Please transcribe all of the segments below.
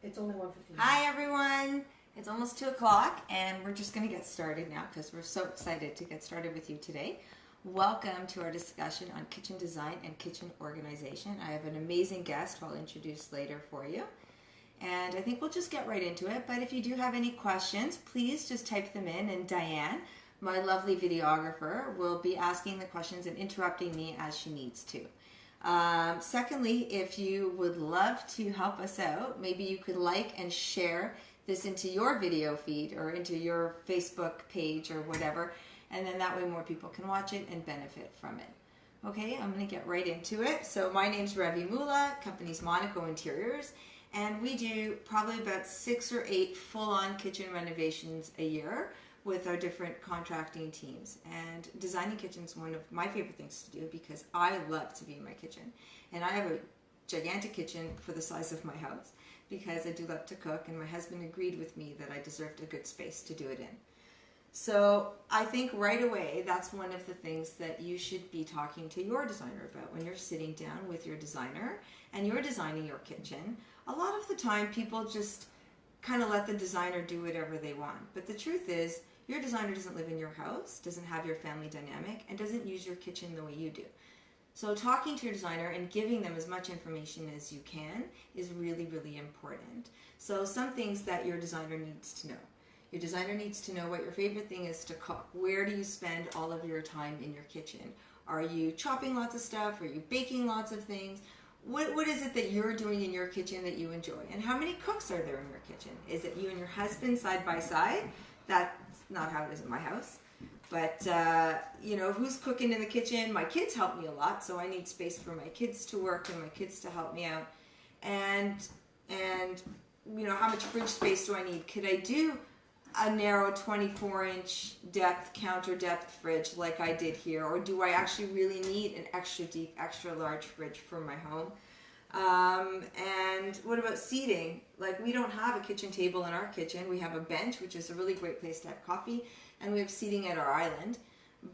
It's only 1:15. Hi everyone! It's almost 2 o'clock and we're just going to get started now because we're so excited to get started with you today. Welcome to our discussion on kitchen design and kitchen organization. I have an amazing guest who I'll introduce later for you. And I think we'll just get right into it. But if you do have any questions, please just type them in, and Diane, my lovely videographer, will be asking the questions and interrupting me as she needs to. Secondly, if you would love to help us out, maybe you could like and share this into your video feed or into your Facebook page or whatever, and then that way more people can watch it and benefit from it. Okay, I'm going to get right into it. So my name's Revi Mula, company's Monaco Interiors, and we do probably about 6 or 8 full-on kitchen renovations a year with our different contracting teams. And designing kitchens is one of my favorite things to do because I love to be in my kitchen. And I have a gigantic kitchen for the size of my house because I do love to cook, and my husband agreed with me that I deserved a good space to do it in. So I think right away that's one of the things that you should be talking to your designer about when you're sitting down with your designer and you're designing your kitchen. A lot of the time people just kind of let the designer do whatever they want. But the truth is, your designer doesn't live in your house, doesn't have your family dynamic, and doesn't use your kitchen the way you do. So talking to your designer and giving them as much information as you can is really, really important. So some things that your designer needs to know. Your designer needs to know what your favorite thing is to cook. Where do you spend all of your time in your kitchen? Are you chopping lots of stuff? Are you baking lots of things? What is it that you're doing in your kitchen that you enjoy? And how many cooks are there in your kitchen? Is it you and your husband side by side? That's not how it is in my house. But, who's cooking in the kitchen? My kids help me a lot, so I need space for my kids to work and my kids to help me out. And how much fridge space do I need? Could I do a narrow 24-inch depth, counter depth fridge like I did here? Or do I actually really need an extra deep, extra large fridge for my home? And what about seating? Like, we don't have a kitchen table in our kitchen. We have a bench, which is a really great place to have coffee, and we have seating at our island.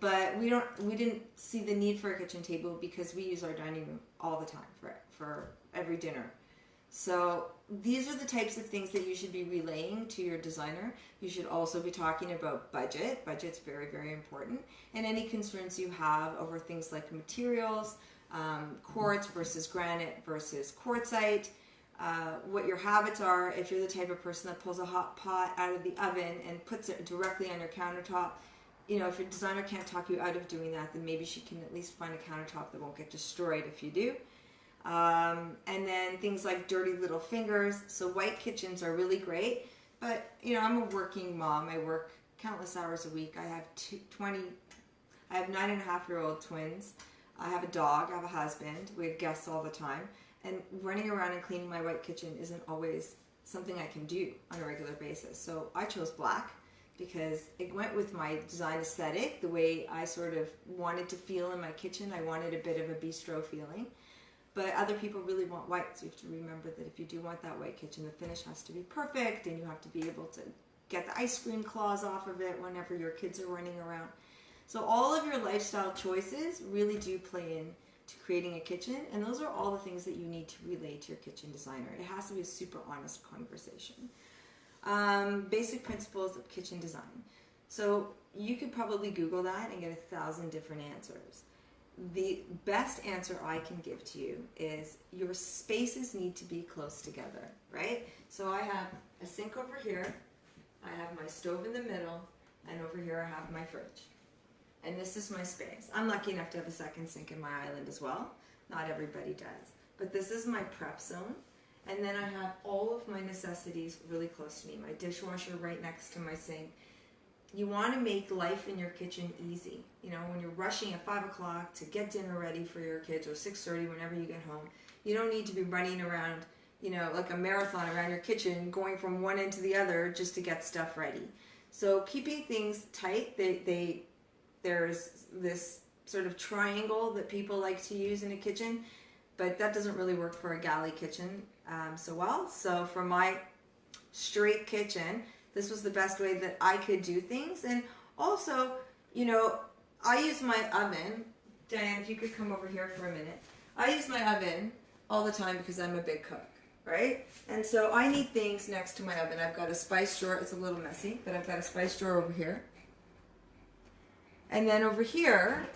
But we didn't see the need for a kitchen table because we use our dining room all the time for every dinner. So these are the types of things that you should be relaying to your designer. You should also be talking about budget. Budget's very, very important. And any concerns you have over things like materials, quartz versus granite versus quartzite, what your habits are. If you're the type of person that pulls a hot pot out of the oven and puts it directly on your countertop, if your designer can't talk you out of doing that, then maybe she can at least find a countertop that won't get destroyed if you do. And then things like dirty little fingers. So white kitchens are really great, but I'm a working mom. I work countless hours a week. I have 9.5-year-old twins. I have a dog. I have a husband. We have guests all the time. And running around and cleaning my white kitchen isn't always something I can do on a regular basis. So I chose black because it went with my design aesthetic, the way I sort of wanted to feel in my kitchen. I wanted a bit of a bistro feeling. But other people really want white, so you have to remember that if you do want that white kitchen, the finish has to be perfect, and you have to be able to get the ice cream claws off of it whenever your kids are running around. So all of your lifestyle choices really do play in to creating a kitchen, and those are all the things that you need to relay to your kitchen designer. It has to be a super honest conversation. Basic principles of kitchen design. So you could probably Google that and get 1,000 different answers. The best answer I can give to you is your spaces need to be close together, right? So I have a sink over here, I have my stove in the middle, and over here I have my fridge. And this is my space. I'm lucky enough to have a second sink in my island as well. Not everybody does. But this is my prep zone. And then I have all of my necessities really close to me. My dishwasher right next to my sink. You want to make life in your kitchen easy. When you're rushing at 5 o'clock to get dinner ready for your kids, or 6:30 whenever you get home, you don't need to be running around, like a marathon around your kitchen, going from one end to the other just to get stuff ready. So keeping things tight, there's this sort of triangle that people like to use in a kitchen, but that doesn't really work for a galley kitchen so well. So for my straight kitchen, this was the best way that I could do things. And also, I use my oven. Diane, if you could come over here for a minute. I use my oven all the time because I'm a big cook. right? And so I need things next to my oven. I've got a spice drawer. It's a little messy, but I've got a spice drawer over here. And then over here,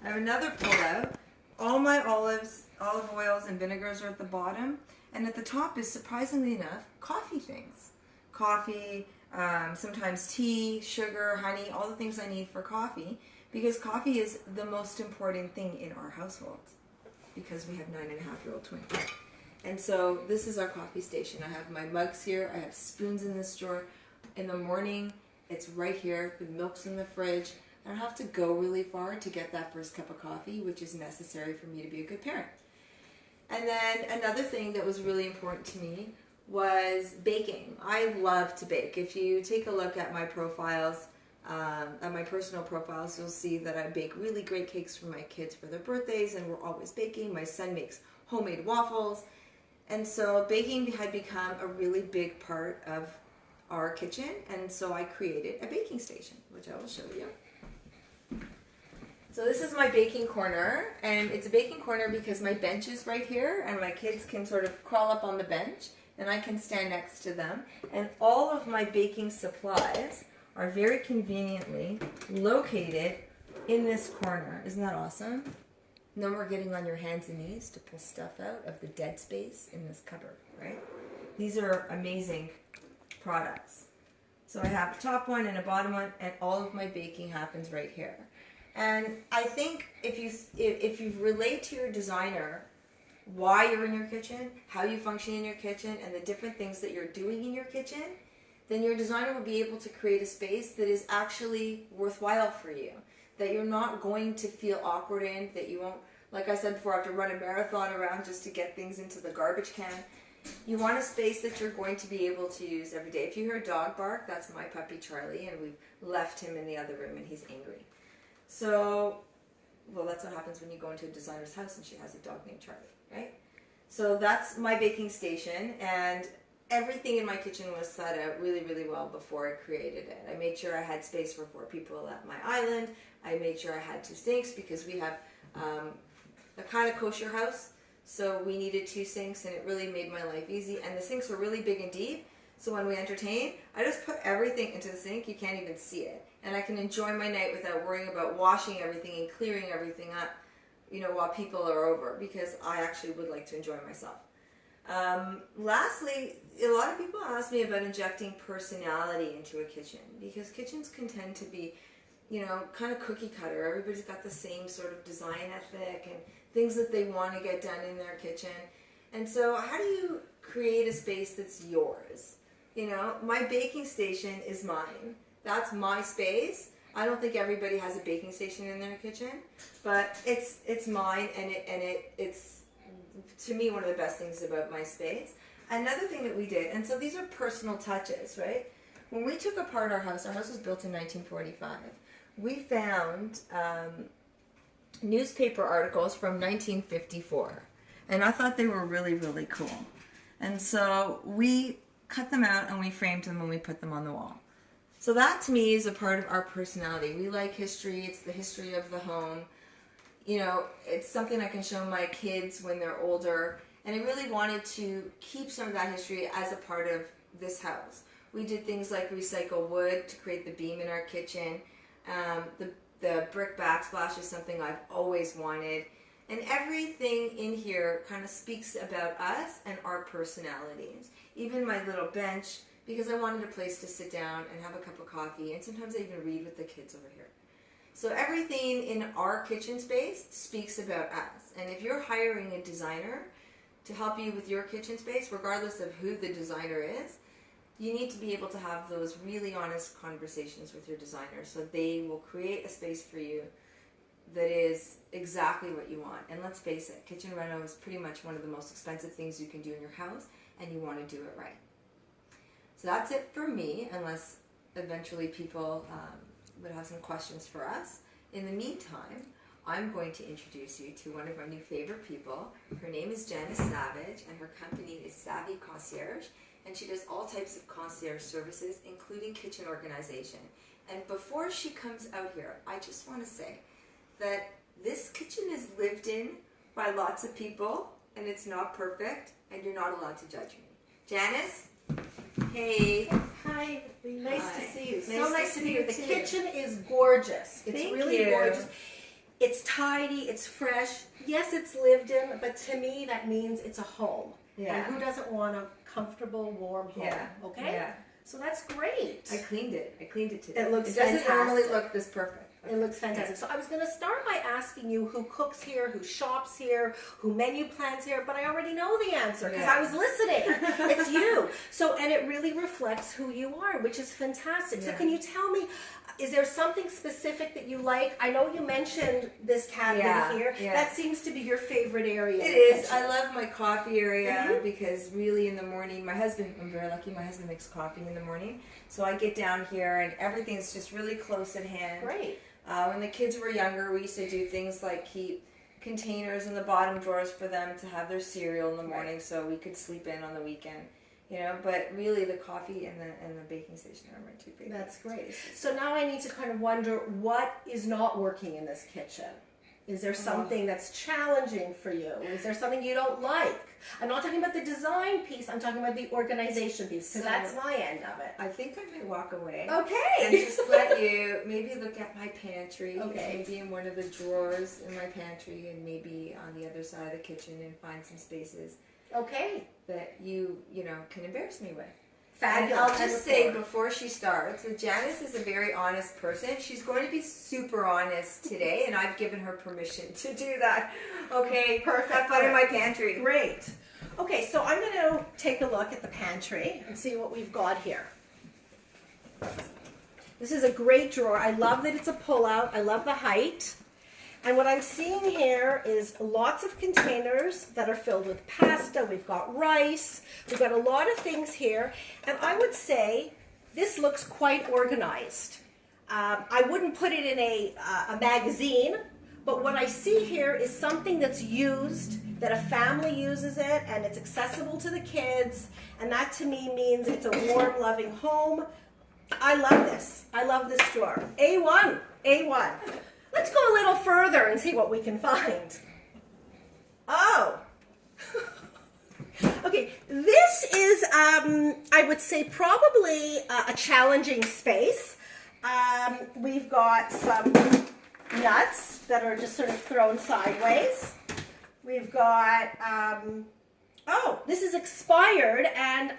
I have another pull-out. All my olive oils, and vinegars are at the bottom. And at the top is, surprisingly enough, coffee things. Coffee, sometimes tea, sugar, honey, all the things I need for coffee. Because coffee is the most important thing in our household. Because we have 9.5-year-old twins. And so this is our coffee station. I have my mugs here. I have spoons in this drawer. In the morning, it's right here. The milk's in the fridge. I don't have to go really far to get that first cup of coffee, which is necessary for me to be a good parent. And then another thing that was really important to me was baking. I love to bake. If you take a look at my profiles, at my personal profiles, you'll see that I bake really great cakes for my kids for their birthdays, and we're always baking. My son makes homemade waffles. And so baking had become a really big part of our kitchen, and so I created a baking station, which I will show you. So this is my baking corner, and it's a baking corner because my bench is right here, and my kids can sort of crawl up on the bench, and I can stand next to them. And all of my baking supplies are very conveniently located in this corner. Isn't that awesome? No more getting on your hands and knees to pull stuff out of the dead space in this cupboard, right? These are amazing products. So I have a top one and a bottom one, and all of my baking happens right here. And I think if you relate to your designer why you're in your kitchen, how you function in your kitchen, and the different things that you're doing in your kitchen, then your designer will be able to create a space that is actually worthwhile for you, that you're not going to feel awkward in, that you won't, like I said before, have to run a marathon around just to get things into the garbage can. You want a space that you're going to be able to use every day. If you hear a dog bark, that's my puppy Charlie, and we've left him in the other room and he's angry. So, well, that's what happens when you go into a designer's house and she has a dog named Charlie, right? So that's my baking station, and everything in my kitchen was set out really, really well before I created it. I made sure I had space for 4 people at my island. I made sure I had 2 sinks because we have a kind of kosher house, so we needed 2 sinks, and it really made my life easy. And the sinks were really big and deep, so when we entertain, I just put everything into the sink. You can't even see it. And I can enjoy my night without worrying about washing everything and clearing everything up, you know, while people are over, because I actually would like to enjoy myself. Lastly, a lot of people ask me about injecting personality into a kitchen, because kitchens can tend to be, you know, kind of cookie cutter. Everybody's got the same sort of design ethic and things that they want to get done in their kitchen. And so how do you create a space that's yours? You know, my baking station is mine. That's my space. I don't think everybody has a baking station in their kitchen, but it's mine, and it's to me one of the best things about my space. Another thing that we did, and so these are personal touches, right? When we took apart our house was built in 1945. We found newspaper articles from 1954, and I thought they were really, really cool. And so we cut them out and we framed them and we put them on the wall. So that to me is a part of our personality. We like history. It's the history of the home. You know, it's something I can show my kids when they're older. And I really wanted to keep some of that history as a part of this house. We did things like recycle wood to create the beam in our kitchen. The brick backsplash is something I've always wanted. And everything in here kind of speaks about us and our personalities. Even my little bench, because I wanted a place to sit down and have a cup of coffee, and sometimes I even read with the kids over here. So everything in our kitchen space speaks about us. And if you're hiring a designer to help you with your kitchen space, regardless of who the designer is, you need to be able to have those really honest conversations with your designer, so they will create a space for you that is exactly what you want. And let's face it, kitchen reno is pretty much one of the most expensive things you can do in your house, and you want to do it right. So that's it for me, unless eventually people would have some questions for us. In the meantime, I'm going to introduce you to one of our new favorite people. Her name is Janice Savage, and her company is Savvy Concierge, and she does all types of concierge services, including kitchen organization. And before she comes out here, I just want to say that this kitchen is lived in by lots of people, and it's not perfect, and you're not allowed to judge me. Janice? Hey. Hi, nice to see you. So nice to see you The too. kitchen is gorgeous. It's Thank really you. gorgeous. It's tidy, it's fresh. Yes, it's lived in, but to me that means it's a home. Yeah. And who doesn't want a comfortable, warm home? Yeah. Okay? Yeah. So that's great. I cleaned it. I cleaned it today. It looks doesn't normally fantastic. look this perfect. It looks fantastic. So I was going to start by asking you who cooks here, who shops here, who menu plans here, but I already know the answer because I was listening. It's you. So, and it really reflects who you are, which is fantastic. So can you tell me, is there something specific that you like? I know you mentioned this cabinet here. Yeah. That seems to be your favorite area. It in the is. kitchen. I love my coffee area because really in the morning, I'm very lucky, my husband makes coffee in the morning. So I get down here and everything's just really close at hand. Great. When the kids were younger, we used to do things like keep containers in the bottom drawers for them to have their cereal in the morning so we could sleep in on the weekend. You know, but really the coffee and the baking station are my two favorites. That's great. So now I need to kind of wonder what is not working in this kitchen. Is there something that's challenging for you? Is there something you don't like? I'm not talking about the design piece, I'm talking about the organization piece, because that's my end of it. I think I might walk away. Okay. And just let you maybe look at my pantry. Okay. Maybe in one of the drawers in my pantry and maybe on the other side of the kitchen and find some spaces Okay. that you can embarrass me with. Fabulous. And I'll just say before she starts, that Janice is a very honest person. She's going to be super honest today, and I've given her permission to do that. Okay, Perfect. Have fun in my pantry. Great. Okay, so I'm going to take a look at the pantry and see what we've got here. This is a great drawer. I love that it's a pull-out. I love the height. And what I'm seeing here is lots of containers that are filled with pasta. We've got rice. We've got a lot of things here. And I would say this looks quite organized. I wouldn't put it in a magazine, but what I see here is something that's used, that a family uses it, and it's accessible to the kids. And that to me means it's a warm, loving home. I love this. I love this drawer. A1. A1. Let's go a little further and see what we can find. Oh. Okay, this is, I would say, probably a challenging space. We've got some nuts that are just sort of thrown sideways. We've got, oh, this is expired, and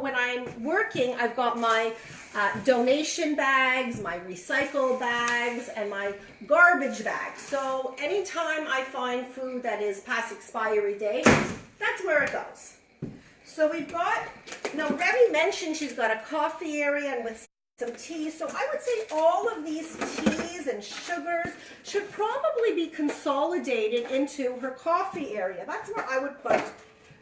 when I'm working, I've got my donation bags, my recycle bags, and my garbage bags. So anytime I find food that is past expiry date, that's where it goes. So we've got, now Revi mentioned she's got a coffee area and with some tea. So I would say all of these teas and sugars should probably be consolidated into her coffee area. That's where I would put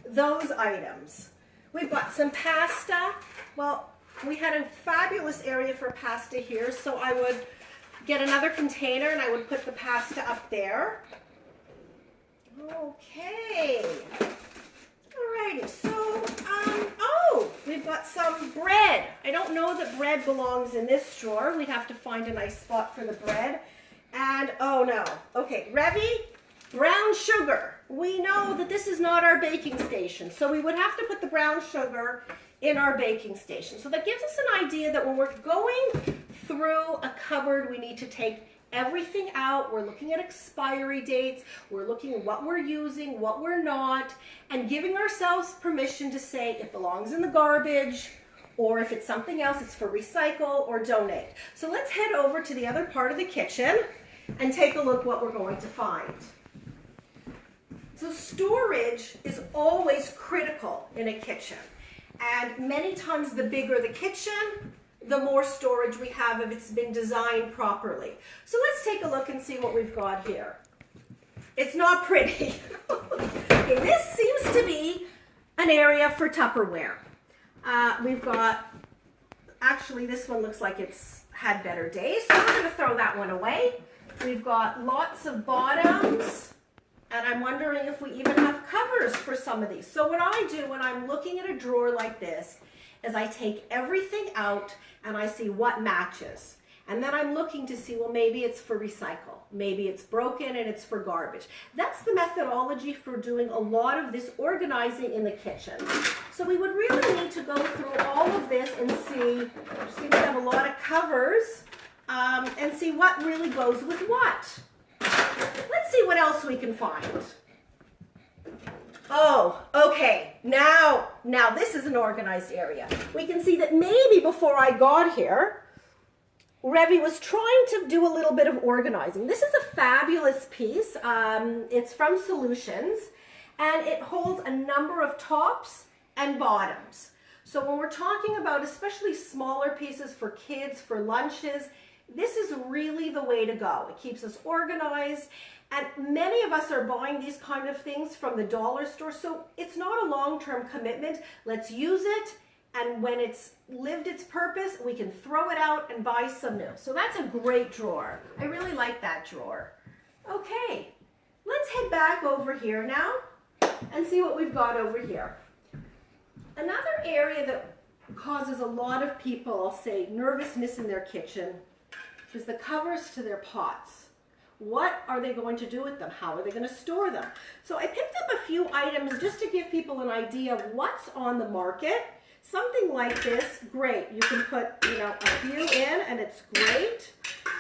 those items. We've got some pasta. Well, we had a fabulous area for pasta here, so I would get another container and I would put the pasta up there. Okay. Alrighty, so, oh, we've got some bread. I don't know that bread belongs in this drawer. We'd have to find a nice spot for the bread. And, oh no. Okay, Revi, brown sugar. We know that this is not our baking station, so we would have to put the brown sugar in our baking station. So that gives us an idea that when we're going through a cupboard, we need to take everything out. We're looking at expiry dates. We're looking at what we're using, what we're not, and giving ourselves permission to say it belongs in the garbage, or if it's something else, it's for recycle or donate. So let's head over to the other part of the kitchen and take a look what we're going to find. So storage is always critical in a kitchen. And many times the bigger the kitchen, the more storage we have if it's been designed properly. So let's take a look and see what we've got here. It's not pretty. Okay, this seems to be an area for Tupperware. We've got, actually this one looks like it's had better days, so we're going to throw that one away. We've got lots of bottoms. And I'm wondering if we even have covers for some of these. So what I do when I'm looking at a drawer like this is I take everything out and I see what matches. And then I'm looking to see, well, maybe it's for recycle. Maybe it's broken and it's for garbage. That's the methodology for doing a lot of this organizing in the kitchen. So we would really need to go through all of this and see we have a lot of covers, and see what really goes with what. Let's see what else we can find. Oh, okay. Now this is an organized area. We can see that maybe before I got here, Revi was trying to do a little bit of organizing. This is a fabulous piece. It's from Solutions, and it holds a number of tops and bottoms. So when we're talking about especially smaller pieces for kids, for lunches, this is really the way to go. It keeps us organized, and many of us are buying these kind of things from the dollar store, so it's not a long-term commitment. Let's use it, and when it's lived its purpose, we can throw it out and buy some new. So that's a great drawer. I really like that drawer. Okay, let's head back over here now and see what we've got over here. Another area that causes a lot of people, I'll say, nervousness in their kitchen is the covers to their pots. What are they going to do with them? How are they going to store them? So I picked up a few items just to give people an idea of what's on the market. Something like this, great. You can put, a few in and it's great.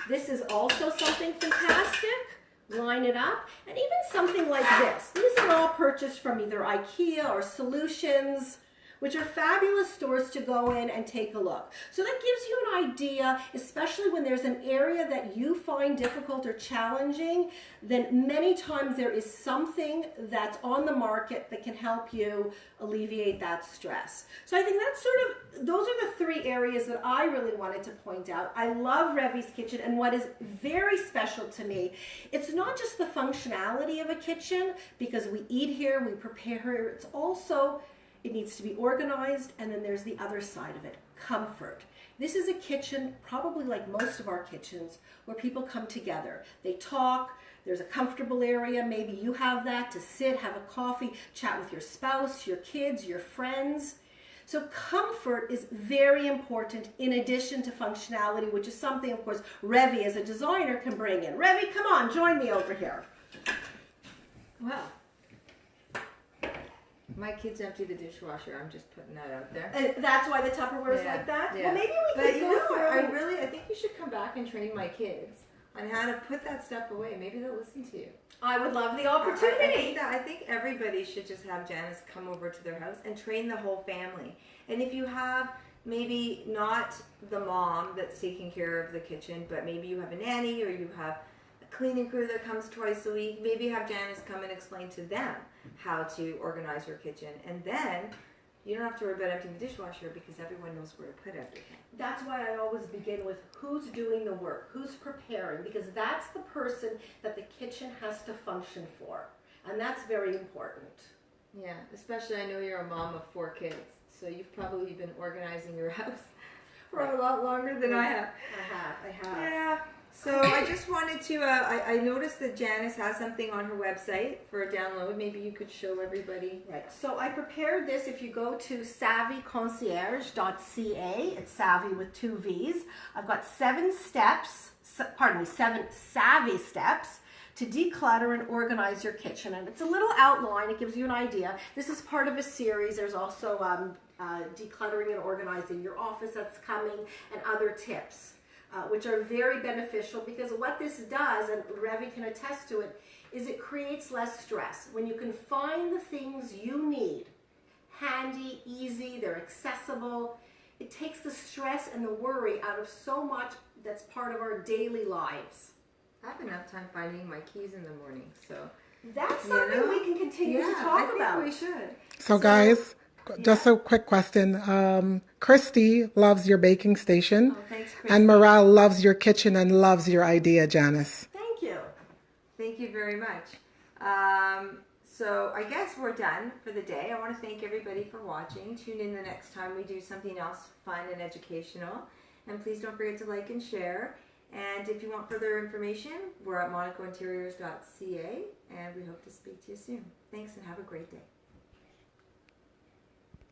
This is also something fantastic. Line it up. And even something like this. These are all purchased from either IKEA or Solutions, which are fabulous stores to go in and take a look. So that gives you an idea, especially when there's an area that you find difficult or challenging, then many times there is something that's on the market that can help you alleviate that stress. So I think that's those are the three areas that I really wanted to point out. I love Revi's kitchen, and what is very special to me, it's not just the functionality of a kitchen, because we eat here, we prepare here, it's also, it needs to be organized, and then there's the other side of it, comfort. This is a kitchen, probably like most of our kitchens, where people come together. They talk, there's a comfortable area, maybe you have that to sit, have a coffee, chat with your spouse, your kids, your friends. So comfort is very important in addition to functionality, which is something, of course, Revi as a designer can bring in. Revi, come on, join me over here. Well, my kids empty the dishwasher. I'm just putting that out there. And that's why the Tupperware is like that? Yeah. Well, maybe we but could go through. I think you should come back and train my kids on how to put that stuff away. Maybe they'll listen to you. I would love the opportunity. I think everybody should just have Janice come over to their house and train the whole family. And if you have maybe not the mom that's taking care of the kitchen, but maybe you have a nanny or you have a cleaning crew that comes twice a week, maybe have Janice come and explain to them how to organize your kitchen, and then you don't have to worry about emptying the dishwasher because everyone knows where to put everything. That's why I always begin with who's doing the work, who's preparing, because that's the person that the kitchen has to function for, and that's very important. Yeah, especially I know you're a mom of 4 kids, so you've probably been organizing your house for a lot longer than I have. I have. Yeah. So I just wanted to, I noticed that Janice has something on her website for a download. Maybe you could show everybody. Right. So I prepared this. If you go to savvyconcierge.ca, it's savvy with 2 V's. I've got 7 savvy steps to declutter and organize your kitchen. And it's a little outline. It gives you an idea. This is part of a series. There's also decluttering and organizing your office that's coming, and other tips. Which are very beneficial, because what this does, and Revi can attest to it, is it creates less stress. When you can find the things you need, handy, easy, they're accessible, it takes the stress and the worry out of so much that's part of our daily lives. I have enough time finding my keys in the morning, so. That's something we can continue to talk about. We should. So guys, just a quick question. Christy loves your baking station. Oh, thanks, Christy. And Morale loves your kitchen and loves your idea, Janice. Thank you. Thank you very much. So I guess we're done for the day. I want to thank everybody for watching. Tune in the next time we do something else fun and educational. And please don't forget to like and share. And if you want further information, we're at monacointeriors.ca, and we hope to speak to you soon. Thanks, and have a great day.